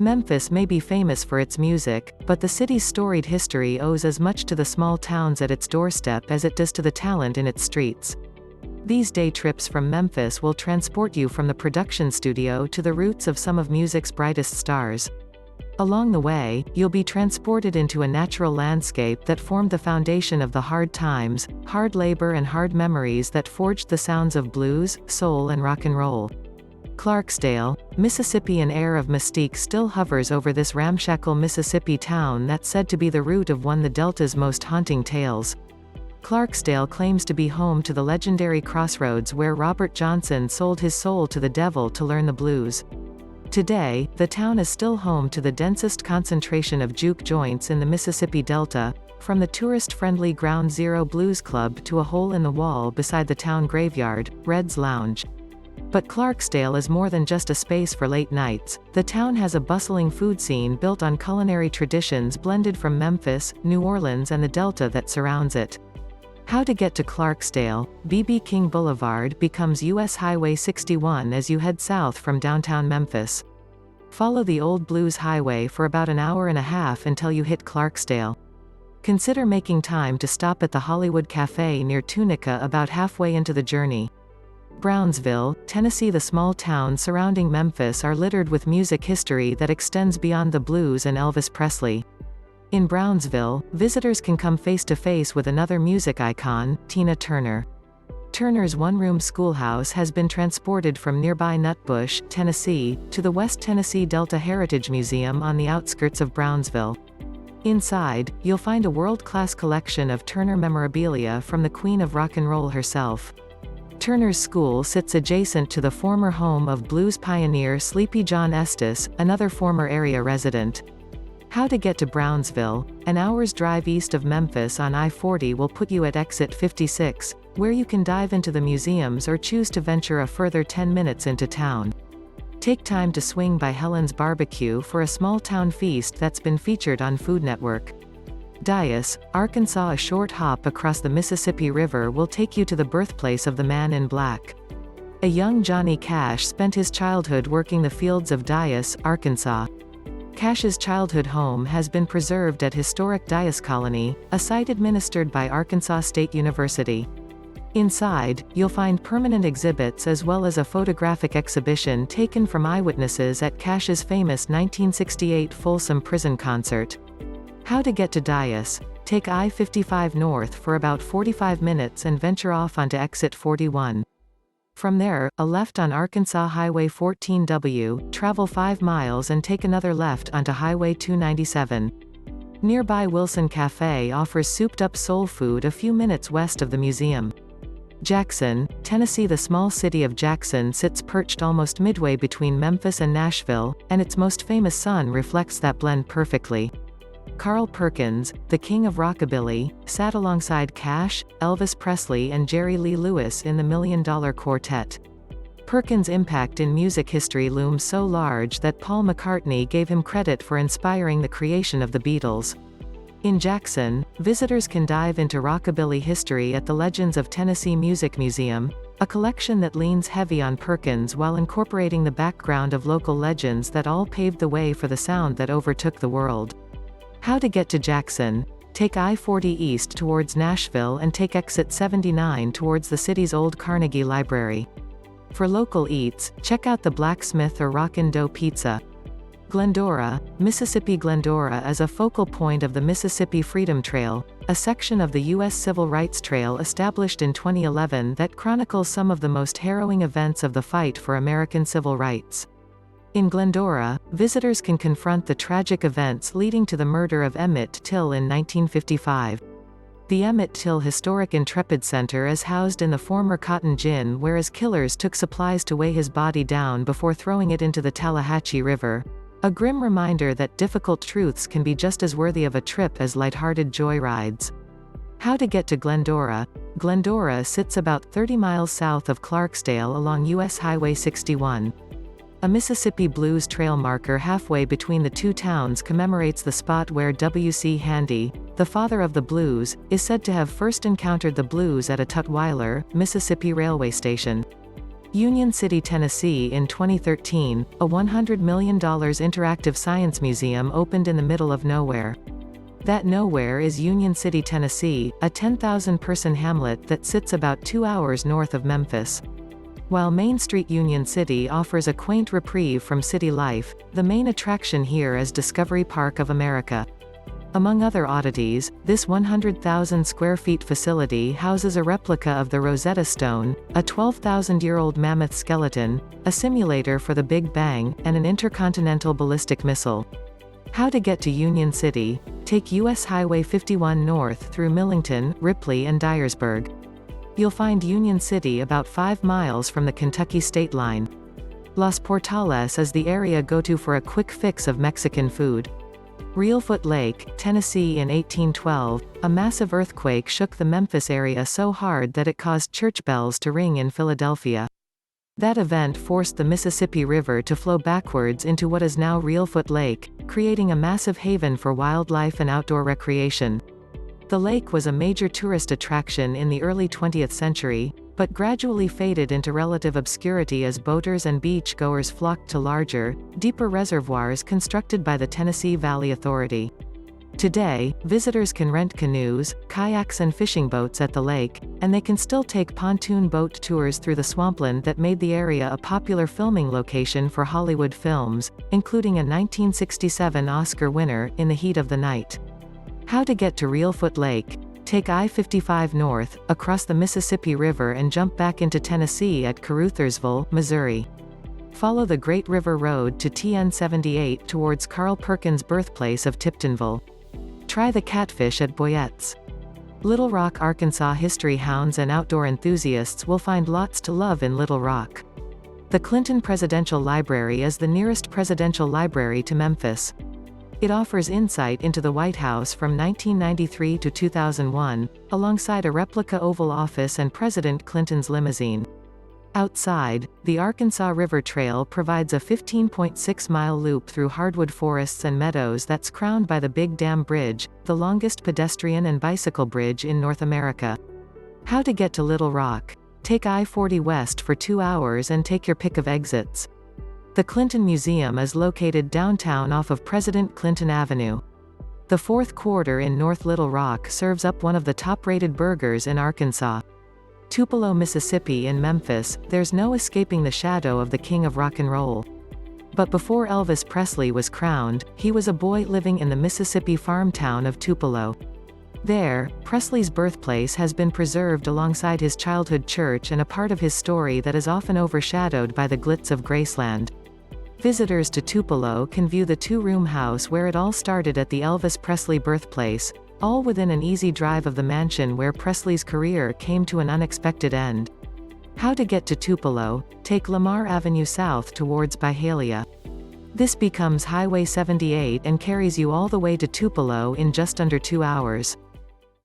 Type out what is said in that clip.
Memphis may be famous for its music, but the city's storied history owes as much to the small towns at its doorstep as it does to the talent in its streets. These day trips from Memphis will transport you from the production studio to the roots of some of music's brightest stars. Along the way, you'll be transported into a natural landscape that formed the foundation of the hard times, hard labor and hard memories that forged the sounds of blues, soul and rock and roll. Clarksdale, Mississippi. An air of mystique still hovers over this ramshackle Mississippi town that's said to be the root of one of the Delta's most haunting tales. Clarksdale claims to be home to the legendary crossroads where Robert Johnson sold his soul to the devil to learn the blues. Today, the town is still home to the densest concentration of juke joints in the Mississippi Delta, from the tourist-friendly Ground Zero Blues Club to a hole in the wall beside the town graveyard, Red's Lounge. But Clarksdale is more than just a space for late nights. The town has a bustling food scene built on culinary traditions blended from Memphis, New Orleans and the Delta that surrounds it. How to get to Clarksdale. B.B. King Boulevard becomes U.S. Highway 61 as you head south from downtown Memphis. Follow the Old Blues Highway for about an hour and a half until you hit Clarksdale. Consider making time to stop at the Hollywood Cafe near Tunica about halfway into the journey. Brownsville, Tennessee. The small towns surrounding Memphis are littered with music history that extends beyond the blues and Elvis Presley. In Brownsville, visitors can come face to face with another music icon, Tina Turner. Turner's one-room schoolhouse has been transported from nearby Nutbush, Tennessee, to the West Tennessee Delta Heritage Museum on the outskirts of Brownsville. Inside, you'll find a world-class collection of Turner memorabilia from the Queen of Rock and Roll herself. Turner's school sits adjacent to the former home of blues pioneer Sleepy John Estes, another former area resident. How to get to Brownsville. An hour's drive east of Memphis on I-40 will put you at exit 56, where you can dive into the museums or choose to venture a further 10 minutes into town. Take time to swing by Helen's Barbecue for a small-town feast that's been featured on Food Network. Dyess, Arkansas. A short hop across the Mississippi River will take you to the birthplace of the Man in Black. A young Johnny Cash spent his childhood working the fields of Dyess, Arkansas. Cash's childhood home has been preserved at historic Dyess Colony, a site administered by Arkansas State University. Inside, you'll find permanent exhibits as well as a photographic exhibition taken from eyewitnesses at Cash's famous 1968 Folsom Prison concert. How to get to Dyess. Take I-55 north for about 45 minutes and venture off onto exit 41. From there, a left on Arkansas Highway 14W, travel 5 miles and take another left onto Highway 297. Nearby Wilson Cafe offers souped-up soul food a few minutes west of the museum. Jackson, Tennessee. The small city of Jackson sits perched almost midway between Memphis and Nashville, and its most famous sun reflects that blend perfectly. Carl Perkins, the king of rockabilly, sat alongside Cash, Elvis Presley and Jerry Lee Lewis in the Million Dollar Quartet. Perkins' impact in music history looms so large that Paul McCartney gave him credit for inspiring the creation of the Beatles. In Jackson, visitors can dive into rockabilly history at the Legends of Tennessee Music Museum, a collection that leans heavy on Perkins while incorporating the background of local legends that all paved the way for the sound that overtook the world. How to get to Jackson. Take I-40 east towards Nashville and take exit 79 towards the city's old Carnegie Library. For local eats, check out the Blacksmith or Rockin' Dough Pizza. Glendora, Mississippi. Glendora is a focal point of the Mississippi Freedom Trail, a section of the U.S. Civil Rights Trail established in 2011 that chronicles some of the most harrowing events of the fight for American civil rights. In Glendora, visitors can confront the tragic events leading to the murder of Emmett Till in 1955. The Emmett Till Historic Intrepid Center is housed in the former Cotton Gin where his killers took supplies to weigh his body down before throwing it into the Tallahatchie River. A grim reminder that difficult truths can be just as worthy of a trip as lighthearted joy rides. How to get to Glendora. Glendora sits about 30 miles south of Clarksdale along U.S. Highway 61. A Mississippi Blues trail marker halfway between the two towns commemorates the spot where W.C. Handy, the father of the blues, is said to have first encountered the blues at a Tutwiler, Mississippi railway station. Union City, Tennessee. In 2013, a $100 million interactive science museum opened in the middle of nowhere. That nowhere is Union City, Tennessee, a 10,000-person hamlet that sits about 2 hours north of Memphis. While Main Street Union City offers a quaint reprieve from city life, the main attraction here is Discovery Park of America. Among other oddities, this 100,000 square feet facility houses a replica of the Rosetta Stone, a 12,000-year-old mammoth skeleton, a simulator for the Big Bang, and an intercontinental ballistic missile. How to get to Union City? Take US Highway 51 north through Millington, Ripley and Dyersburg. You'll find Union City about 5 miles from the Kentucky state line. Los Portales is the area go-to for a quick fix of Mexican food. Reelfoot Lake, Tennessee. In 1812, a massive earthquake shook the Memphis area so hard that it caused church bells to ring in Philadelphia. That event forced the Mississippi River to flow backwards into what is now Reelfoot Lake, creating a massive haven for wildlife and outdoor recreation. The lake was a major tourist attraction in the early 20th century, but gradually faded into relative obscurity as boaters and beach-goers flocked to larger, deeper reservoirs constructed by the Tennessee Valley Authority. Today, visitors can rent canoes, kayaks and fishing boats at the lake, and they can still take pontoon boat tours through the swampland that made the area a popular filming location for Hollywood films, including a 1967 Oscar winner, In the Heat of the Night. How to get to Reelfoot Lake? Take I-55 north, across the Mississippi River and jump back into Tennessee at Caruthersville, Missouri. Follow the Great River Road to TN-78 towards Carl Perkins' birthplace of Tiptonville. Try the catfish at Boyette's. Little Rock, Arkansas. History hounds and outdoor enthusiasts will find lots to love in Little Rock. The Clinton Presidential Library is the nearest presidential library to Memphis. It offers insight into the White House from 1993 to 2001, alongside a replica Oval Office and President Clinton's limousine. Outside, the Arkansas River Trail provides a 15.6-mile loop through hardwood forests and meadows that's crowned by the Big Dam Bridge, the longest pedestrian and bicycle bridge in North America. How to get to Little Rock? Take I-40 west for 2 hours and take your pick of exits. The Clinton Museum is located downtown off of President Clinton Avenue. The Fourth Quarter in North Little Rock serves up one of the top-rated burgers in Arkansas. Tupelo, Mississippi. In Memphis, there's no escaping the shadow of the king of rock and roll. But before Elvis Presley was crowned, he was a boy living in the Mississippi farm town of Tupelo. There, Presley's birthplace has been preserved alongside his childhood church and a part of his story that is often overshadowed by the glitz of Graceland. Visitors to Tupelo can view the 2-room house where it all started at the Elvis Presley birthplace, all within an easy drive of the mansion where Presley's career came to an unexpected end. How to get to Tupelo? Take Lamar Avenue south towards Byhalia. This becomes Highway 78 and carries you all the way to Tupelo in just under 2 hours.